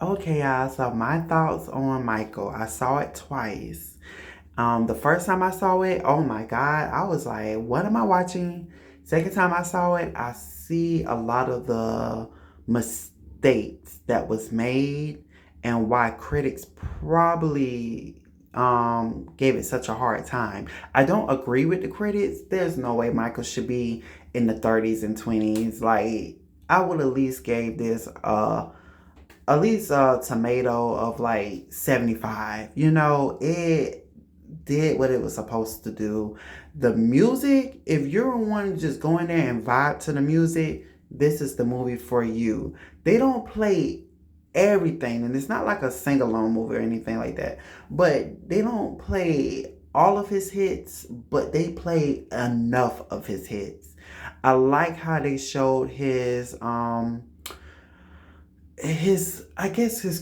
Okay, y'all. So my thoughts on Michael. I saw it twice. The first time I saw it, oh my God, I was like, what am I watching? Second time I saw it, I see a lot of the mistakes that was made and why critics probably gave it such a hard time. I don't agree with the critics. There's no way Michael should be in the 30s and 20s. Like, I would at least gave this at least a tomato of like 75. It did what it was supposed to do. The music, if you're one just going there and vibe to the music, this is the movie for you. They don't play everything, and it's not like a sing-along movie or anything like that, but they don't play all of his hits, but they play enough of his hits. I like how they showed his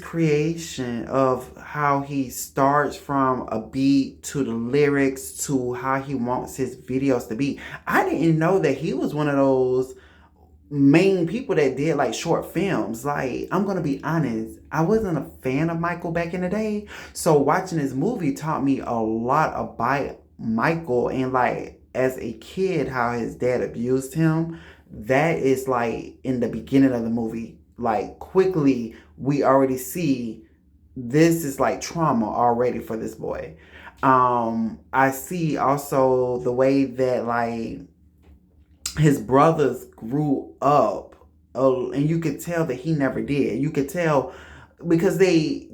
creation of how he starts from a beat to the lyrics to how he wants his videos to be. I didn't know that he was one of those main people that did like short films. Like, I'm gonna be honest, I wasn't a fan of Michael back in the day, so watching this movie taught me a lot about Michael, and like as a kid how his dad abused him. That is like in the beginning of the movie. Like, quickly we already see this is like trauma already for this boy. I see also the way that like his brothers grew up, and you could tell that he never did. You could tell because the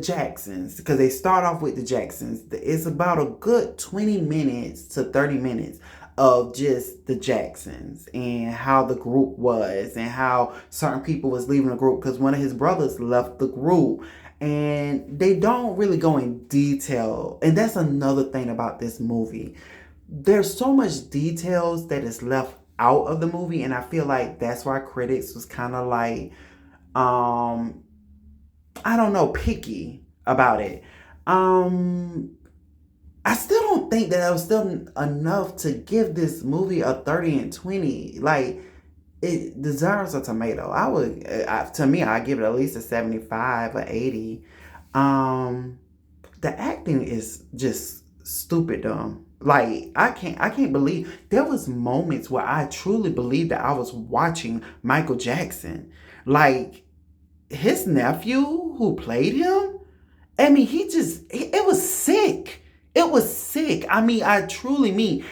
Jacksons, because they start off with the Jacksons. It's about a good 20 minutes to 30 minutes of just the Jacksons and how the group was and how certain people was leaving the group because one of his brothers left the group. And they don't really go in detail, and that's another thing about this movie. There's so much details that is left out of the movie, and I feel like that's why critics was kind of like, um I don't know, picky about it. um I still don't think that was still enough to give this movie a 30 and 20. Like, it deserves a tomato. To me, I give it at least a 75 or 80. um the acting is just stupid dumb. Like, I can't believe there was moments where I truly believed that I was watching Michael Jackson. Like, his nephew who played him, I mean, it was sick. It was sick. I mean, I truly mean,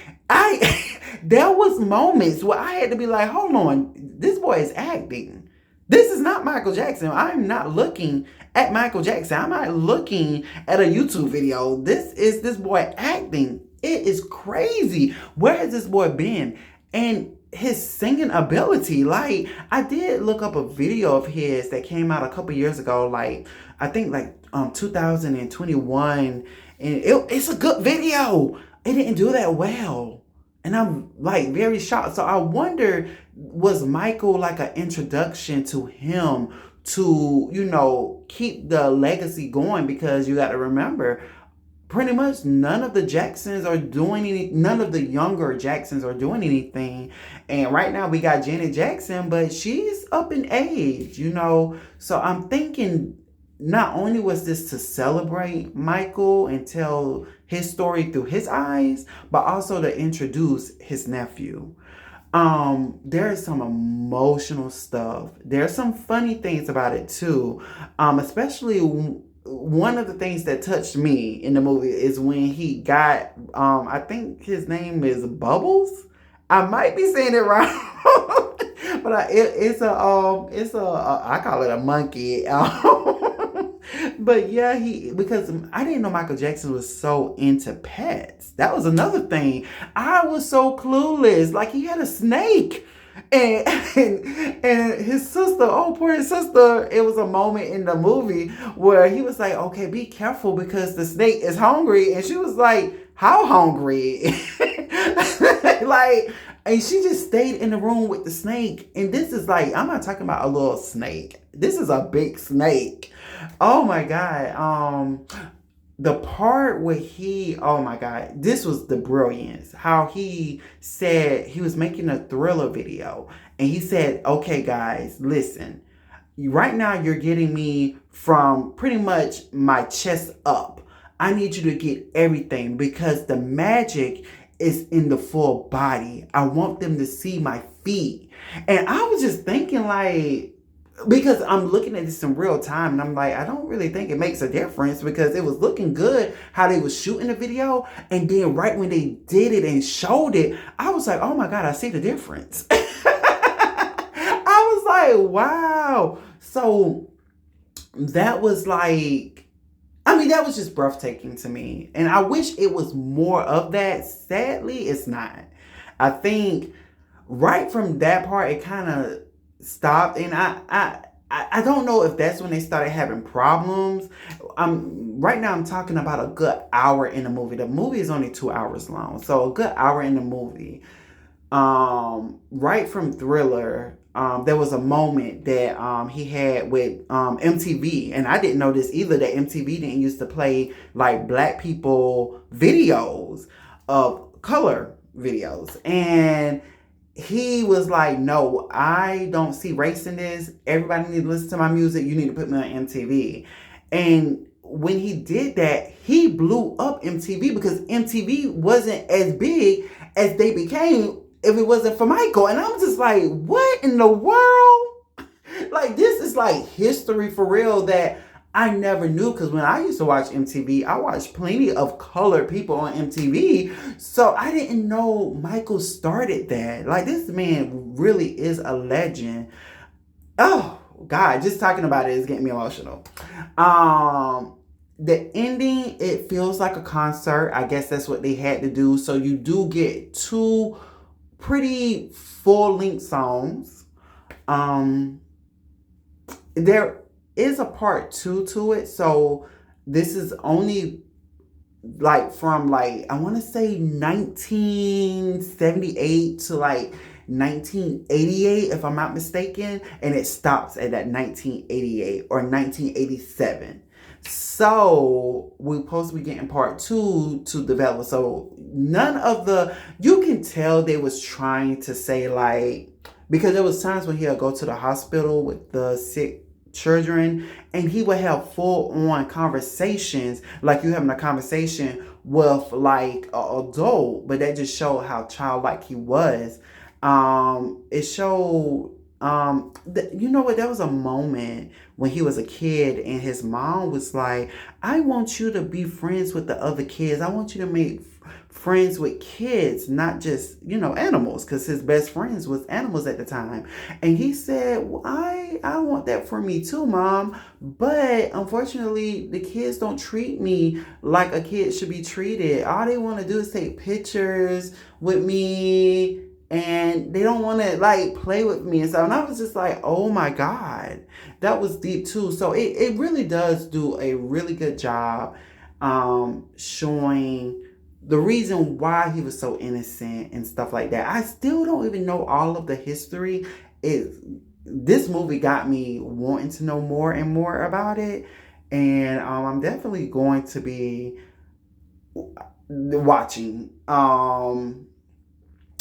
there was moments where I had to be like, hold on, this boy is acting. This is not Michael Jackson. I'm not looking at Michael Jackson. I'm not looking at a YouTube video. This is this boy acting. It is crazy. Where has this boy been? And his singing ability. Like, I did look up a video of his that came out a couple years ago. Like, I think like 2021, and it's a good video. It didn't do that well, and I'm like very shocked. So I wonder, was Michael like an introduction to him to keep the legacy going? Because you got to remember, pretty much none of the Jacksons are doing none of the younger Jacksons are doing anything. And right now we got Janet Jackson, but she's up in age. So I'm thinking, not only was this to celebrate Michael and tell his story through his eyes, but also to introduce his nephew. There is some emotional stuff. There's some funny things about it too. Especially one of the things that touched me in the movie is when he got, I think his name is Bubbles. I might be saying it wrong, but I call it a monkey. But yeah, because I didn't know Michael Jackson was so into pets. That was another thing. I was so clueless. Like, he had a snake. And, and his sister, oh poor his sister, it was a moment in the movie where he was like, okay, be careful because the snake is hungry. And she was like, how hungry? Like, and she just stayed in the room with the snake. And this is like, I'm not talking about a little snake. This is a big snake. Oh my God. The part where oh my God, this was the brilliance. How he said he was making a Thriller video, and he said, okay guys, listen, Right now, you're getting me from pretty much my chest up. I need you to get everything because the magic is in the full body. I want them to see my feet. And I was just thinking, like, because I'm looking at this in real time and I'm like, I don't really think it makes a difference because it was looking good how they was shooting the video. And then right when they did it and showed it, I was like, oh my God, I see the difference. I was like, wow. So that was like, I mean, that was just breathtaking to me. And I wish it was more of that. Sadly, it's not. I think right from that part, it kind of stopped. And I don't know if that's when they started having problems. Right now I'm talking about a good hour in the movie. The movie is only 2 hours long. So a good hour in the movie. Right from Thriller, there was a moment that he had with MTV, and I didn't know this either, that MTV didn't used to play like black people videos of color videos. And he was like, no, I don't see race in this. Everybody need to listen to my music. You need to put me on MTV. And when he did that, he blew up MTV because MTV wasn't as big as they became if it wasn't for Michael. And I'm just like, what in the world? Like, this is like history for real that I never knew, because when I used to watch MTV, I watched plenty of colored people on MTV. So I didn't know Michael started that. Like, this man really is a legend. Oh, God, just talking about it is getting me emotional. The ending, it feels like a concert. I guess that's what they had to do. So you do get two pretty full-length songs. There is a part 2 to it. So this is only like from like, I want to say 1978 to like 1988, if I'm not mistaken. And it stops at that 1988 or 1987. So we're supposed to be getting part 2 to develop. So none of the, you can tell they was trying to say like, because there was times when he'll go to the hospital with the sick children and he would have full on conversations like you having a conversation with like an adult, but that just showed how childlike he was. It showed you know what, there was a moment when he was a kid and his mom was like, I want you to be friends with the other kids. I want you to make friends with kids, not just, you know, animals, because his best friends was animals at the time. And he said, well, I want that for me too, Mom, but unfortunately the kids don't treat me like a kid should be treated. All they want to do is take pictures with me and they don't want to like play with me and stuff. And I was just like, oh my God, that was deep too. So it really does do a really good job showing the reason why he was so innocent and stuff like that. I still don't even know all of the history. This movie got me wanting to know more and more about it. And I'm definitely going to be watching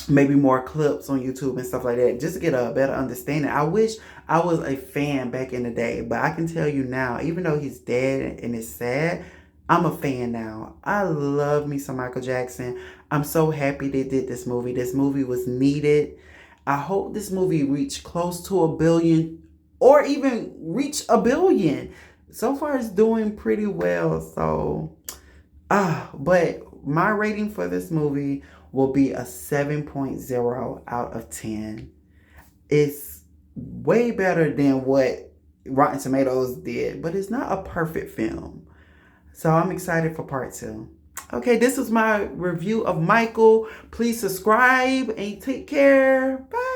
maybe more clips on YouTube and stuff like that, just to get a better understanding. I wish I was a fan back in the day, but I can tell you now, even though he's dead and it's sad, I'm a fan now. I love me some Michael Jackson. I'm so happy they did this movie. This movie was needed. I hope this movie reached close to 1 billion or even reach 1 billion. So far it's doing pretty well. So, but my rating for this movie will be a 7.0 out of 10. It's way better than what Rotten Tomatoes did, but it's not a perfect film. So I'm excited for part 2. Okay, this is my review of Michael. Please subscribe and take care. Bye.